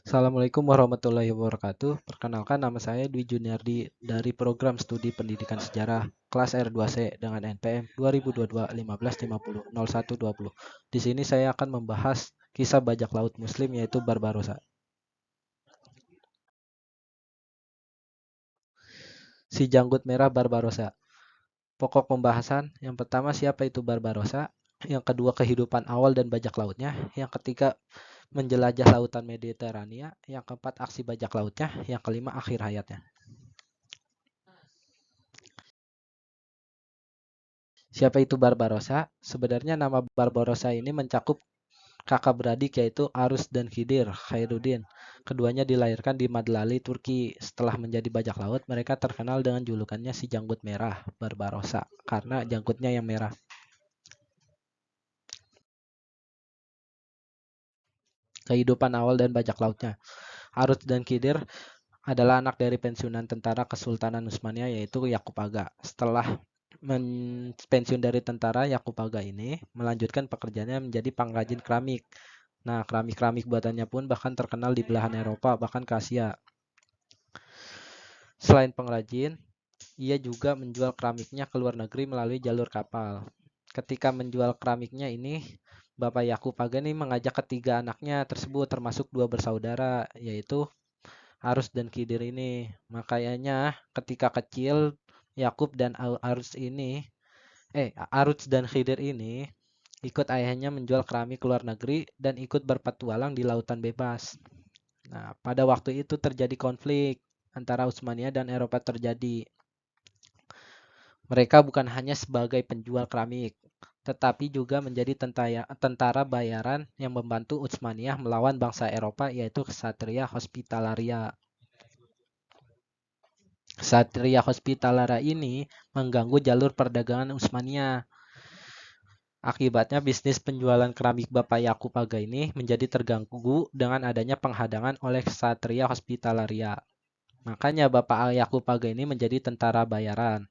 Assalamualaikum warahmatullahi wabarakatuh. Perkenalkan, nama saya Dwi Juniardi dari Program Studi Pendidikan Sejarah kelas R2C dengan NPM 2022-1550-0120. Di sini saya akan membahas kisah bajak laut Muslim yaitu Barbarossa. Si Janggut Merah Barbarossa. Pokok pembahasan, yang pertama siapa itu Barbarossa, yang kedua kehidupan awal dan bajak lautnya, yang ketiga menjelajah lautan Mediterania, yang keempat aksi bajak lautnya, yang kelima akhir hayatnya. Siapa itu Barbarossa? Sebenarnya nama Barbarossa ini mencakup kakak beradik yaitu Arus dan Khidir Khairuddin. Keduanya dilahirkan di Madlali, Turki. Setelah menjadi bajak laut, mereka terkenal dengan julukannya si Janggut Merah Barbarossa karena janggutnya yang merah. Kehidupan awal dan bajak lautnya. Arus dan Khidir adalah anak dari pensiunan tentara Kesultanan Utsmaniyah yaitu Yakub Aga. Setelah pensiun dari tentara, Yakub Aga ini melanjutkan pekerjaannya menjadi pengrajin keramik. Nah, keramik-keramik buatannya pun bahkan terkenal di belahan Eropa, bahkan ke Asia. Selain pengrajin, ia juga menjual keramiknya ke luar negeri melalui jalur kapal. Ketika menjual keramiknya ini, Bapak Yakub Aga ini mengajak ketiga anaknya tersebut termasuk dua bersaudara, yaitu Arus dan Khidir ini. Makanya ketika kecil, Yakub dan Arus dan Khidir ini ikut ayahnya menjual keramik ke luar negeri dan ikut berpetualang di lautan bebas. Nah, pada waktu itu terjadi konflik antara Utsmaniyah dan Eropa terjadi. Mereka bukan hanya sebagai penjual keramik, tetapi juga menjadi tentara bayaran yang membantu Utsmaniyah melawan bangsa Eropa yaitu Ksatria Hospitalaria. Ksatria Hospitalaria ini mengganggu jalur perdagangan Utsmaniyah. Akibatnya bisnis penjualan keramik Bapak Yakub Aga ini menjadi terganggu dengan adanya penghadangan oleh Ksatria Hospitalaria. Makanya Bapak Yakub Aga ini menjadi tentara bayaran.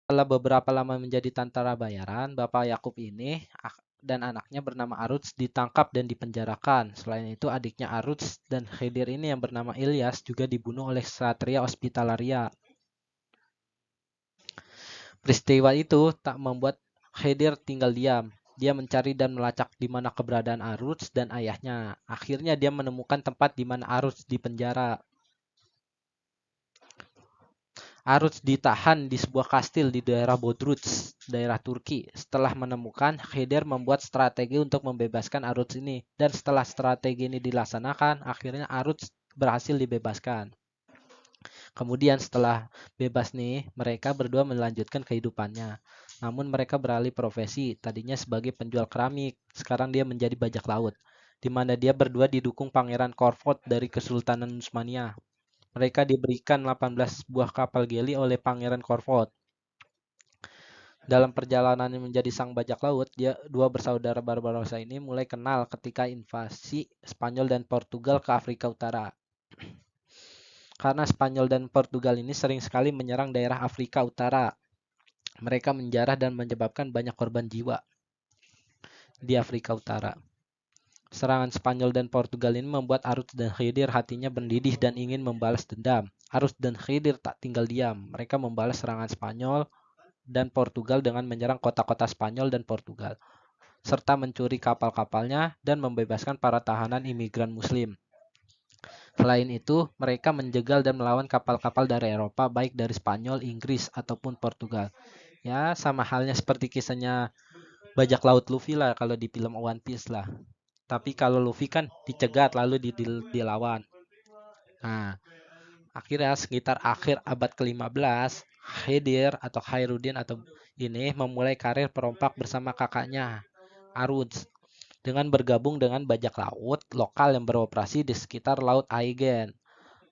Setelah beberapa lama menjadi tentara bayaran, Bapak Yakub ini dan anaknya bernama Aruts ditangkap dan dipenjarakan. Selain itu, adiknya Aruts dan Khidir ini yang bernama Ilyas juga dibunuh oleh Ksatria Hospitalaria. Peristiwa itu tak membuat Khidir tinggal diam. Dia mencari dan melacak di mana keberadaan Aruts dan ayahnya. Akhirnya dia menemukan tempat di mana Aruts dipenjara. Aruts ditahan di sebuah kastil di daerah Bodruç, daerah Turki. Setelah menemukan, Khidir membuat strategi untuk membebaskan Aruts ini. Dan setelah strategi ini dilaksanakan, akhirnya Aruts berhasil dibebaskan. Kemudian setelah bebas nih, mereka berdua melanjutkan kehidupannya. Namun mereka beralih profesi, tadinya sebagai penjual keramik, sekarang dia menjadi bajak laut, di mana dia berdua didukung Pangeran Korfot dari Kesultanan Utsmaniyah. Mereka diberikan 18 buah kapal geli oleh Pangeran Korfot. Dalam perjalanannya menjadi sang bajak laut, dua bersaudara Barbarossa ini mulai kenal ketika invasi Spanyol dan Portugal ke Afrika Utara. Karena Spanyol dan Portugal ini sering sekali menyerang daerah Afrika Utara. Mereka menjarah dan menyebabkan banyak korban jiwa di Afrika Utara. Serangan Spanyol dan Portugal ini membuat Aruts dan Khidir hatinya mendidih dan ingin membalas dendam. Aruts dan Khidir tak tinggal diam. Mereka membalas serangan Spanyol dan Portugal dengan menyerang kota-kota Spanyol dan Portugal, serta mencuri kapal-kapalnya dan membebaskan para tahanan imigran Muslim. Selain itu, mereka menjegal dan melawan kapal-kapal dari Eropa, baik dari Spanyol, Inggris, ataupun Portugal. Ya, sama halnya seperti kisahnya bajak laut Luffy lah kalau di film One Piece lah. Tapi kalau Luffy kan dicegat lalu dilawan. Nah, akhirnya sekitar akhir abad ke-15, Khidir atau Khairuddin atau ini memulai karir perompak bersama kakaknya, Aruts, dengan bergabung dengan bajak laut lokal yang beroperasi di sekitar Laut Aegean.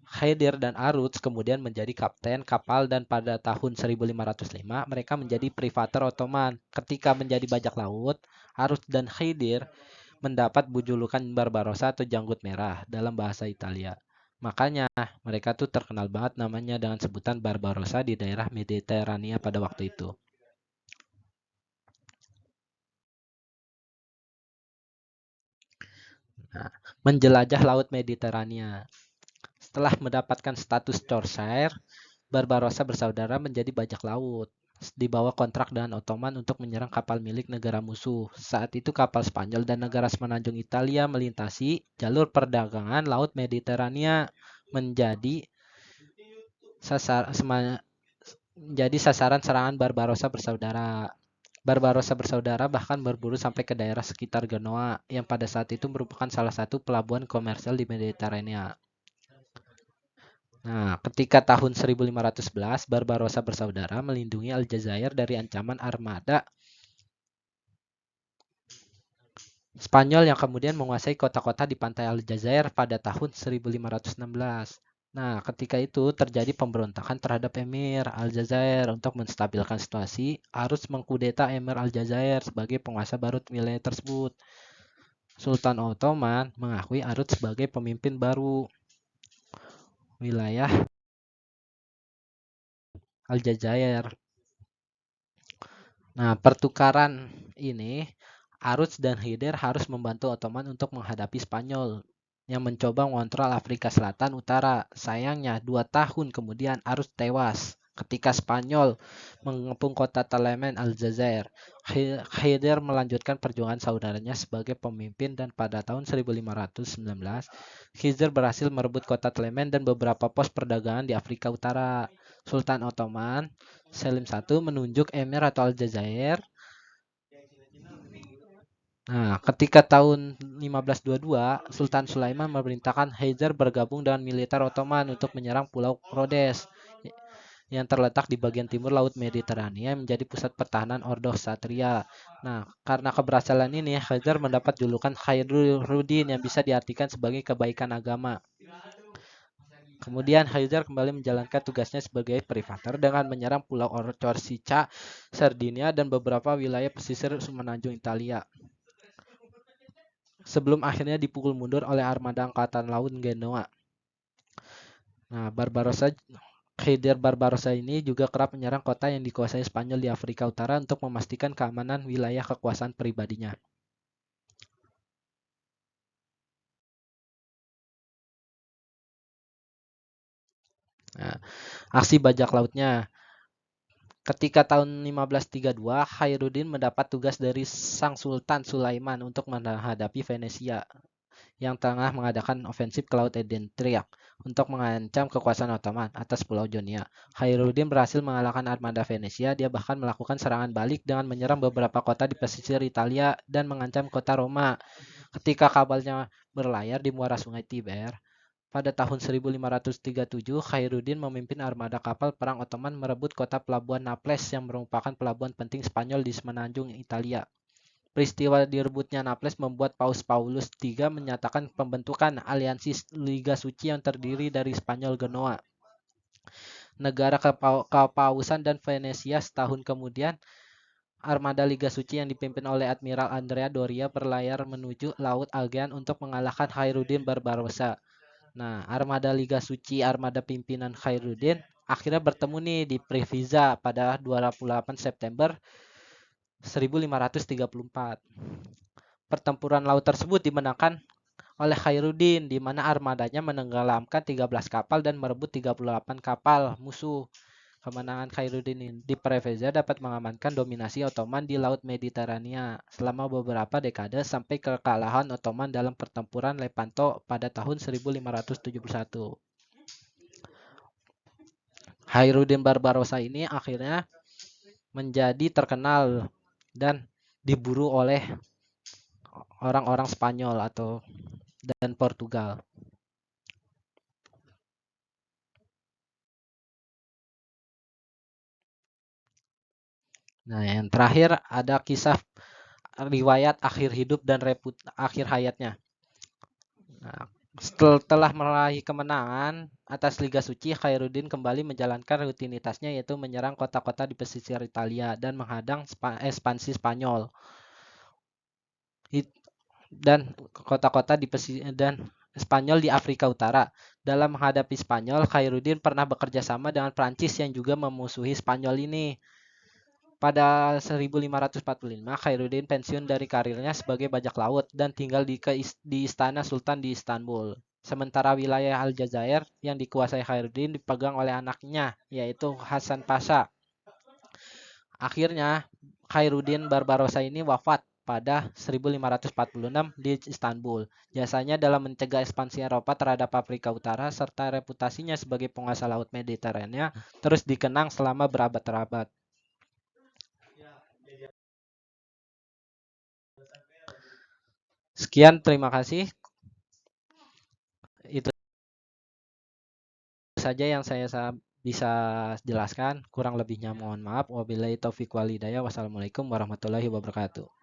Khidir dan Aruts kemudian menjadi kapten kapal dan pada tahun 1505 mereka menjadi privater Ottoman. Ketika menjadi bajak laut, Aruts dan Khidir mendapat julukan Barbarossa atau Janggut Merah dalam bahasa Italia. Makanya mereka tuh terkenal banget namanya dengan sebutan Barbarossa di daerah Mediterania pada waktu itu. Nah, menjelajah Laut Mediterania. Setelah mendapatkan status Corsair, Barbarossa bersaudara menjadi bajak laut. Di bawah kontrak dengan Ottoman untuk menyerang kapal milik negara musuh. Saat itu kapal Spanyol dan negara semenanjung Italia melintasi jalur perdagangan Laut Mediterania menjadi sasaran serangan Barbarossa bersaudara. Barbarossa bersaudara bahkan berburu sampai ke daerah sekitar Genoa yang pada saat itu merupakan salah satu pelabuhan komersial di Mediterania. Nah, ketika tahun 1511, Barbarossa bersaudara melindungi Aljazair dari ancaman armada Spanyol yang kemudian menguasai kota-kota di pantai Aljazair pada tahun 1516. Nah, ketika itu terjadi pemberontakan terhadap Emir Aljazair. Untuk menstabilkan situasi, harus mengkudeta Emir Aljazair sebagai penguasa baru wilayah tersebut. Sultan Ottoman mengakui Arut sebagai pemimpin baru wilayah Aljazair. Nah, pertukaran ini, Arut dan Hyder harus membantu Ottoman untuk menghadapi Spanyol yang mencoba mengontrol Afrika Selatan Utara. Sayangnya, 2 tahun kemudian Arut tewas ketika Spanyol mengepung kota Telemen Aljazair. Hyder melanjutkan perjuangan saudaranya sebagai pemimpin dan pada tahun 1519, Hyder berhasil merebut kota Telemen dan beberapa pos perdagangan di Afrika Utara. Sultan Ottoman Selim I menunjuk Emir atau Aljazair. Nah, ketika tahun 1522, Sultan Sulaiman memerintahkan Hyder bergabung dengan militer Ottoman untuk menyerang Pulau Rhodes yang terletak di bagian timur Laut Mediterania menjadi pusat pertahanan Ordo Satria. Nah, karena keberhasilan ini, Hyder mendapat julukan Khairuddin yang bisa diartikan sebagai kebaikan agama. Kemudian Hyder kembali menjalankan tugasnya sebagai privater dengan menyerang Pulau Corsica, Sardinia, dan beberapa wilayah pesisir semenanjung Italia. Sebelum akhirnya dipukul mundur oleh armada angkatan laut Genoa. Nah, Hyder Barbarossa ini juga kerap menyerang kota yang dikuasai Spanyol di Afrika Utara untuk memastikan keamanan wilayah kekuasaan pribadinya. Nah, aksi bajak lautnya. Ketika tahun 1532, Khairuddin mendapat tugas dari Sang Sultan Sulaiman untuk menghadapi Venesia yang tengah mengadakan ofensif ke Laut Adriatik untuk mengancam kekuasaan Ottoman atas Pulau Jonia. Khairuddin berhasil mengalahkan armada Venesia. Dia bahkan melakukan serangan balik dengan menyerang beberapa kota di pesisir Italia dan mengancam kota Roma. Ketika kapalnya berlayar di muara Sungai Tiber, pada tahun 1537, Khairuddin memimpin armada kapal perang Ottoman merebut kota pelabuhan Naples yang merupakan pelabuhan penting Spanyol di semenanjung Italia. Peristiwa direbutnya Naples membuat Paus Paulus III menyatakan pembentukan aliansi Liga Suci yang terdiri dari Spanyol Genoa, negara kepausan dan Venesia. Setahun kemudian, armada Liga Suci yang dipimpin oleh Admiral Andrea Doria berlayar menuju Laut Aegean untuk mengalahkan Khairuddin Barbarossa. Nah, armada Liga Suci, armada pimpinan Khairuddin, akhirnya bertemu nih di Preveza pada 28 September 1534. Pertempuran laut tersebut dimenangkan oleh Khairuddin, di mana armadanya menenggelamkan 13 kapal dan merebut 38 kapal musuh. Kemenangan Khairuddin di Preveza dapat mengamankan dominasi Ottoman di Laut Mediterania selama beberapa dekade sampai kekalahan Ottoman dalam pertempuran Lepanto pada tahun 1571. Khairuddin Barbarossa ini akhirnya menjadi terkenal dan diburu oleh orang-orang Spanyol dan Portugal. Nah, yang terakhir ada kisah riwayat akhir hidup dan akhir hayatnya. Nah, setelah meraih kemenangan atas Liga Suci, Khairuddin kembali menjalankan rutinitasnya, yaitu menyerang kota-kota di pesisir Italia dan menghadang ekspansi Spanyol. Dan kota-kota di Spanyol di Afrika Utara. Dalam menghadapi Spanyol, Khairuddin pernah bekerja sama dengan Prancis yang juga memusuhi Spanyol ini. Pada 1545, Khairuddin pensiun dari karirnya sebagai bajak laut dan tinggal di istana Sultan di Istanbul. Sementara wilayah Aljazair yang dikuasai Khairuddin dipegang oleh anaknya, yaitu Hasan Pasha. Akhirnya, Khairuddin Barbarossa ini wafat pada 1546 di Istanbul. Jasanya dalam mencegah ekspansi Eropa terhadap Afrika Utara serta reputasinya sebagai penguasa laut Mediterania terus dikenang selama berabad-abad. Sekian, terima kasih. Itu saja yang saya bisa jelaskan. Kurang lebihnya mohon maaf. Wabillahi taufiq walhidayah. Wassalamualaikum warahmatullahi wabarakatuh.